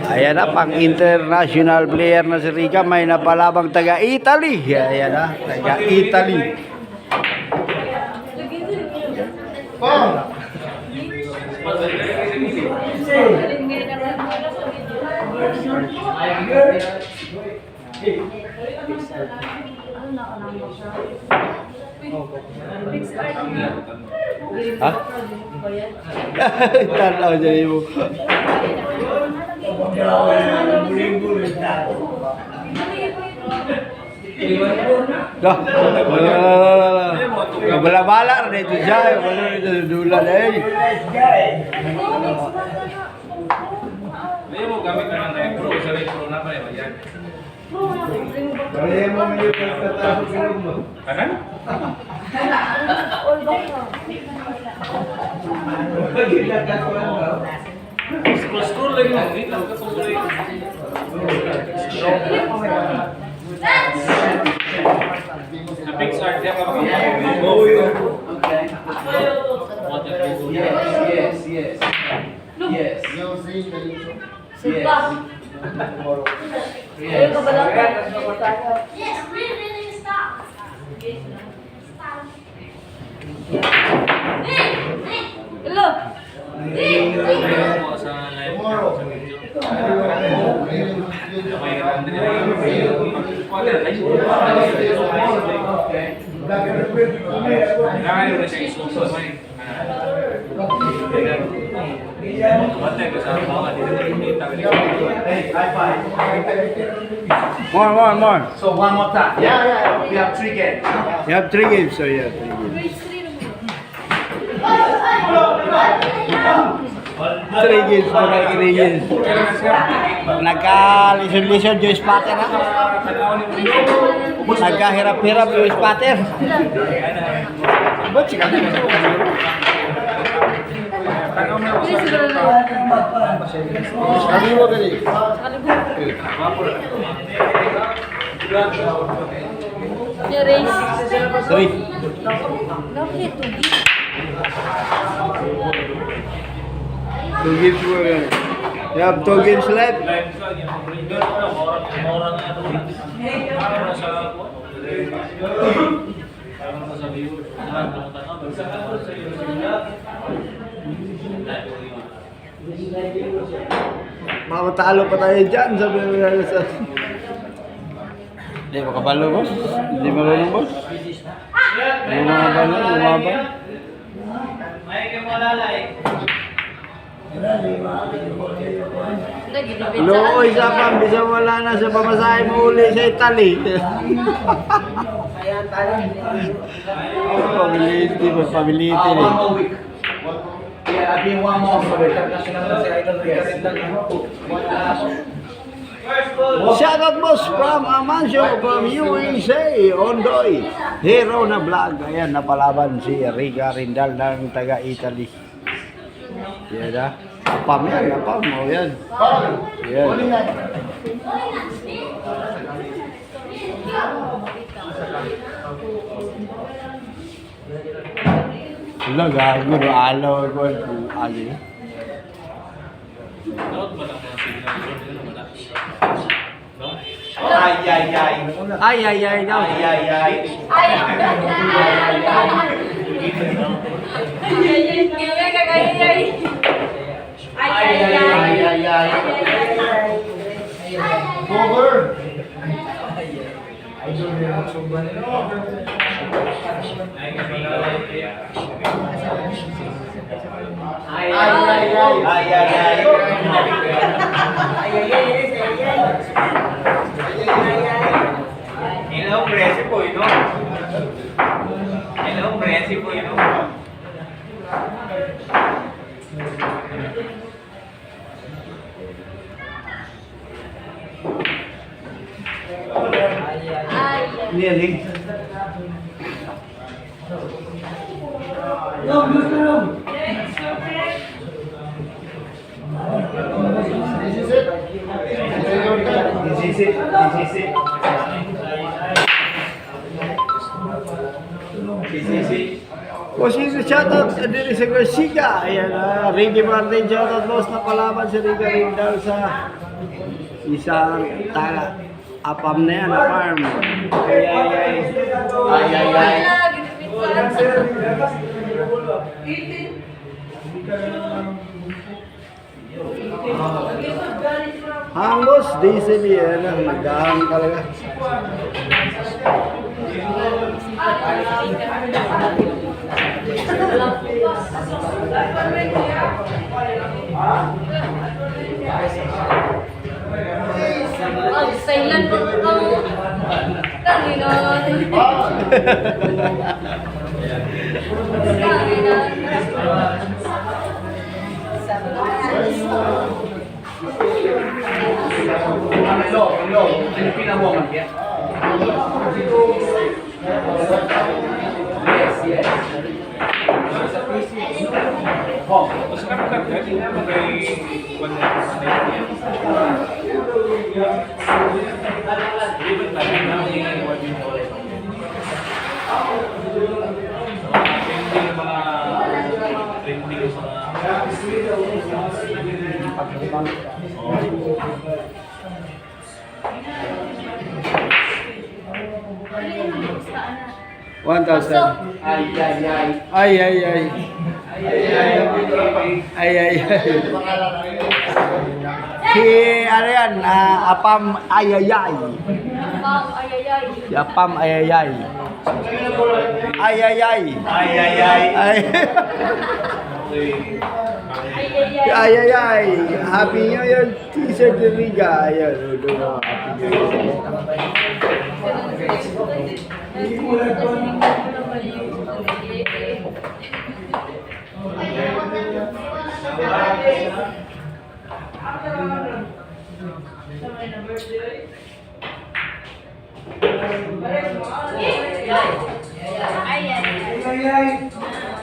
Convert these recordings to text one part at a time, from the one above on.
Ayan na, pang international player na si RICA, may napalabang taga-Italy. Ayan na, taga-Italy. Ha? Tanaw dyan mo. Bala-bala na ito siya. Wala na ito dulan eh. May mo gamit naman tayo pro. Sabi pro na pa yan. Kaya mo may pagkatapos mo. Kanan? Scroll lagi mo. Dito ka tuloy. The big start dia pa. Oh, okay. Yes. Yes. Yes. Yes, really stop. Hello. More. So one more time. Yeah. We have 3 games. You have 3 games, so yeah, 3 games. 3 games mo na 3 games. Nagka-lison-lison yung spatter na. Nagkahirap-hirap yung spatter. Ba't siya kami? Kami mo gali. Ya race. 3. Bakit? 2 games mo gali. You have 2 games left. Makatalo pa tayo dyan, sabi mo na sa... Hindi mo kabalo, boss? Hindi mo marunong, boss? Lumabang. Loo, isa pa, bisa wala na sa pamasahe mo uli sa Italy. Pability eh. Yeah, I've been 1 month for the international idol. Shout out, boss, from Amancio, from USA, Ondoy. Hero na vlog. Ayan, napalaban si RICA RENDAL ng taga-Italy. Yan na. Apam yan, apam mo yan. Yan. Wala, gago, alaw ko. Ali. Ay daw. Over. Hello, Presi po, you know. Hello, Presi po, you know. Nearly. O sino shoutout din sa Garcia. Ayan, Ricky Martin, shoutout boss na palaban si Rica Rindal sa isang apam na yan, farm. Ay. Hangos, diesel yan. Nagdahang talaga. Silent po ako. Mas kapag hindi na One thousand. Ay. Si ano yan, Apam Ayayay. Si Apam Ayayay. Ayayay. Happy New Year, T-shirt ni Riga. Ayan, Happy New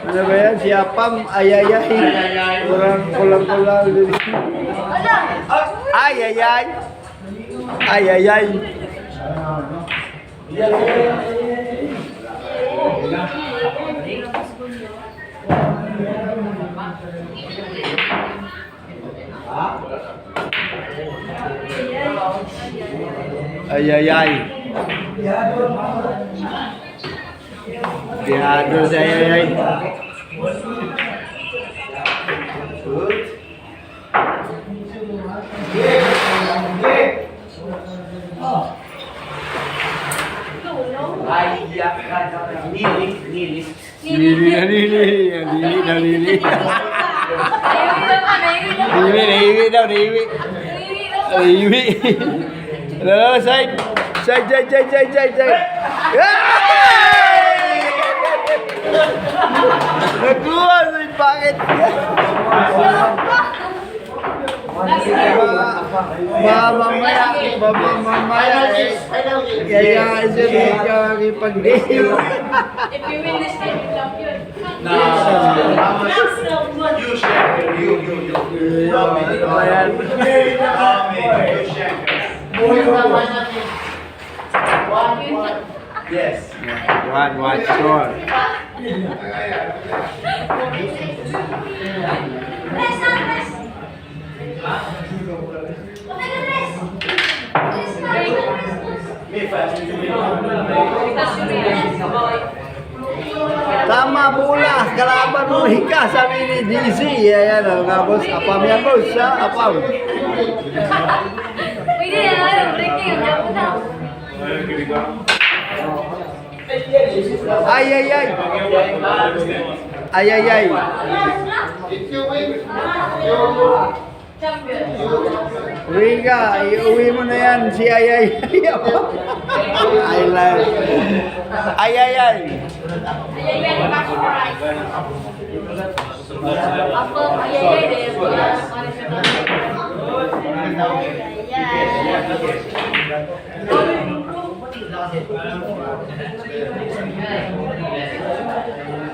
Ano ba yan? Si Apam Ayayay. Kulang-kulang din. Ayayay. Ayayay. Tiyado sa ayayay. Side. Nagkuha sa bakit? Mamaya kaya isa rin kakipag-day. If you win this time, you champion. You champion. You. Ayan. Yes. One, sure. Tama bola, kalaban mo RICA, sabi ni DC. Ayan o, nga boss, apam yan boss, apam. Pwede yan, breaking. Ako na. Ayayay. Champion. RICA, iuwi mo na yan si Ayayay. I love. Ayayay. Back prize. Apa ayayay deh. Ayayay.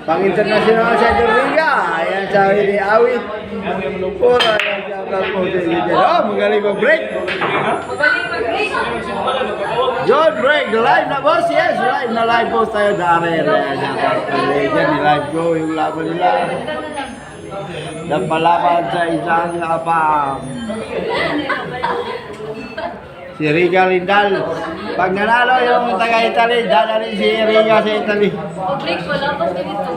Pang-international sa Rica. Ayan, sabi ni Awit. Pura, ayan, shoutout po sa inyo dyan. Oh, magaling mag-break. Magaling mag-break. John, break. Live na, boss? Yes, live na live po tayo, Daryl. Ayan, shoutout po sa inyo dyan. Live ko yung laban nila. Napalaban sa isang apam. Si Rica Rindal. Pag nanalo yung taga-Italy, dadali si Rica sa Italy. Mag-break, wala pa sa dito.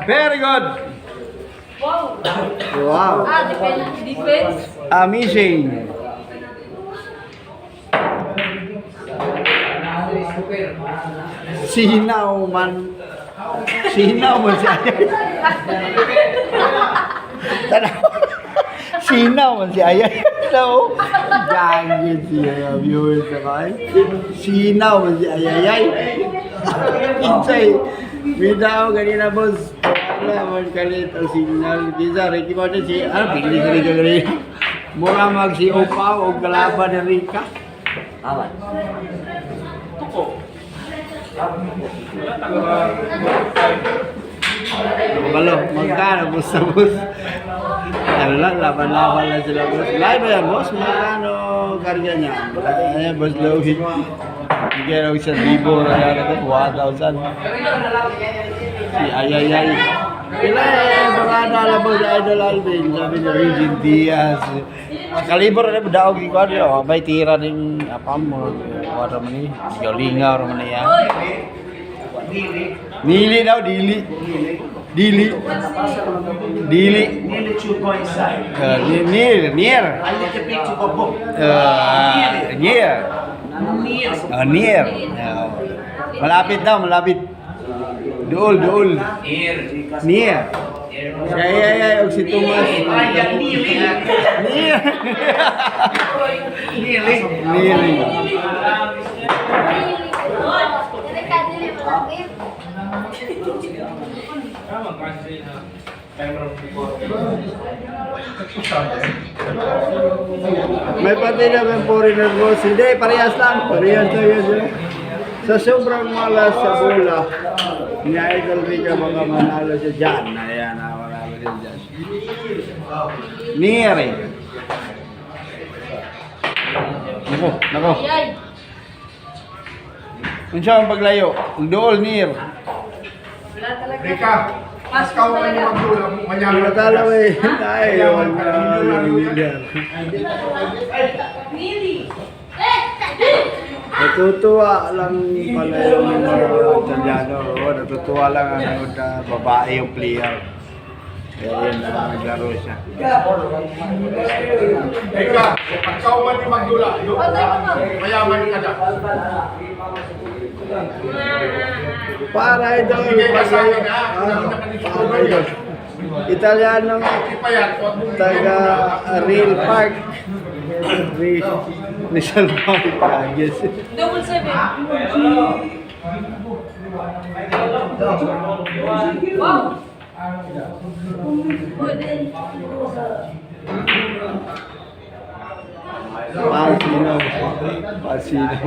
Very good. Wow. Wow. Defense. Amazing. Sinaw man. Sinaw man si Ayay. Tanaw. Sinaw man si Ayay. No. Gagin siya viewers sa kay. Sinaw man si Ayay. Kinsay. Bitaw ganina boss. Wala man kalit ang signal. Kisa Ricky mo si pili si Rica ganina. Mura mag si Opa o kalaban ni Rica. Awan. Balo, magkano boss sa boss? Ano lang, laban-laban lang sila boss. Live ba yan boss? Magkano karga niya? Ayan boss Louie. Bigyan ako sa libo na yan ito, 1,000. Si Ayayay. Kila baka nalabog sa Idol Alvin. Sabi niya, Regine Diaz. Kalibor na daog ko ano, may tira ning apam mo. Wala man ni, galinga ro man yan. Dili daw, dili. Dili. Dili. Nearly 2 points side. Near. I like a picture of book. Near. Near. Near. Malapit daw, malapit. Dool. Near. Kaya og si Tomas. Near. Nearly. May pati naman foreigner boss. Hindi, parehas lang. Parehas na yun. Sa sobrang malas sa bola, ni Idol Rica mga manalo siya dyan. Ayan, manalo siya dyan. Near eh. Nako. Ayay. Kung siya ang paglayo, dool near. Wala talaga. Rica, mas kau man yung magdulang mo, kanya Matalaw eh. Ay, yung leader. Natutuwa lang pala yung mga Italyano. Natutuwa lang ang babae yung player. Kaya yun, naglaro siya. Rica, pag kau man yung magdulang, mayaman ka dyan. Para ito, Italyano taga Real Park. Rizal Park. Yes. Double 7. Wow. Pasinaw.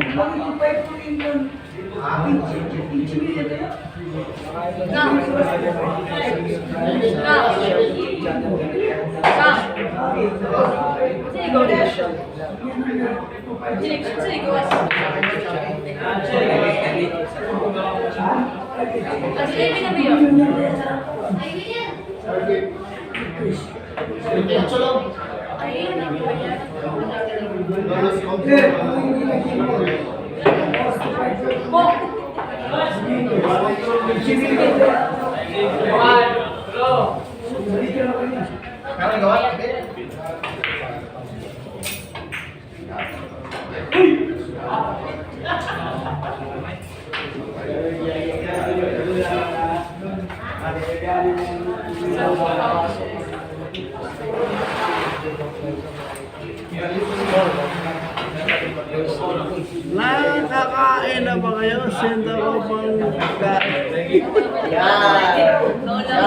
Nakakain na ba kayo? Send ako pang kain.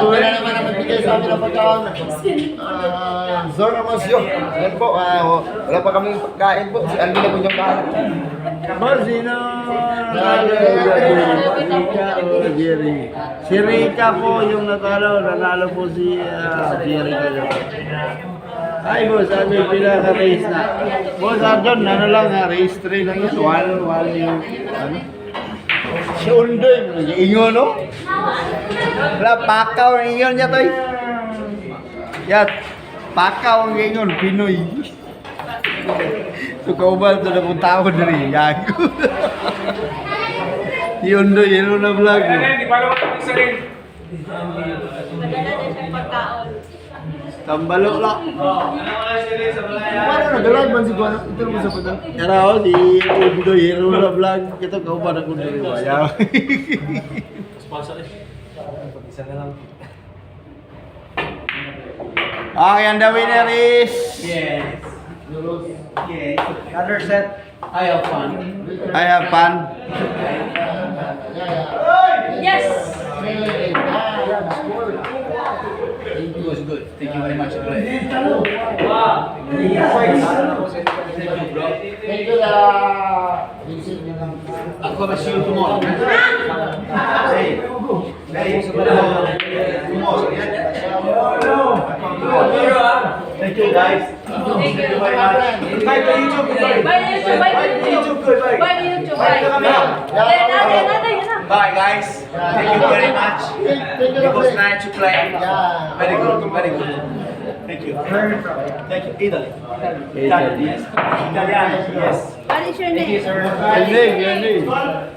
Wala naman ang magbigay sa amin ng pagkaon. Zona Masyo. Yan po, wala pa kaming pagkain po. Si Alvin na po yung kain. Boss, sino natalo? Rika o Jerry? Si Rika po yung natalo. Nanalo po si Jerry kayo. Ay, boss, ano yung pinaka-race na? Boss, Ardon, ano lang ha? Race 3 lang yun. One yung, ano? Si Undoy, ingon, no? Wala, pakaw ang ingon niya, toy. Yan, pakaw ang ingon, Pinoy. Ito kauban, ito na kong tao na rin, gago. Si Undoy, yun na vlog. Di pa naman ang isa rin. Madala na siyang pagkaon. Tambalo lang. Paano nagalag man si Juan? Ito naman sa pagkaon. Kaya ako, si Undoy, hero na vlog. Ito kauban ako na rin, bayaw. Okay, and the winner is... Yes. Yes. Another set. I have fun. I have fun. Yes! It was good. Thank you very much. Thank you, I'm gonna see you tomorrow. Thank you, guys. Thank you. Bye to YouTube. Bye na YouTube, bye na YouTube. Bye na YouTube, bye. Yan na. Bye, guys. Thank you very much. It was nice to play. Very good, very good. Thank you. Thank you. Italy. Italy, yes. Italiano, yes. What is your name? Your name. What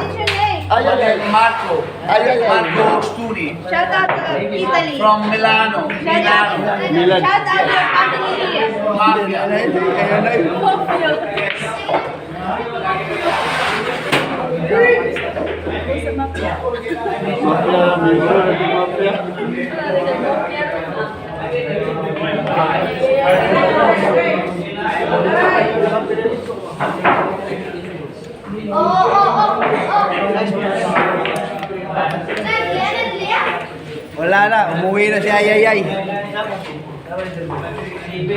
is your name? Marco. Marco Stuni. Shout out to Italy. From Milano. Shout out Milan. shout out your family. Mafia. Wala na, umuwi na si Ayayay.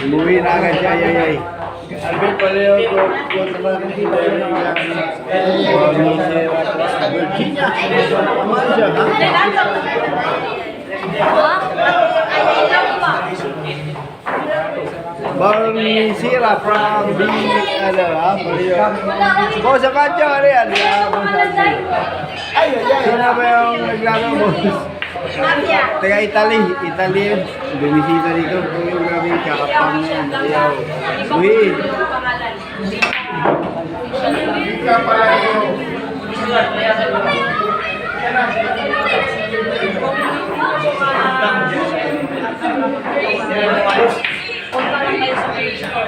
Umuwi na agad si Ayayay. Alvin Paleo ko naman dito yung Virginia. Kumain siya, ha? Baru ni Sira from the Paleo. Kau sa kanyo, ano yan? Ay, sino ba yung naglaro mo? Taga Italy, Italian. Bumisita dito po yung grabe kakapang na yan. Ayaw. Uy. Rika pala yung Punta lang kayo sa page ko.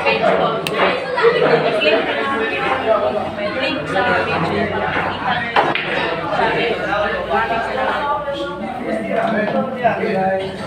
Page ko. Link sa page ko. Guys.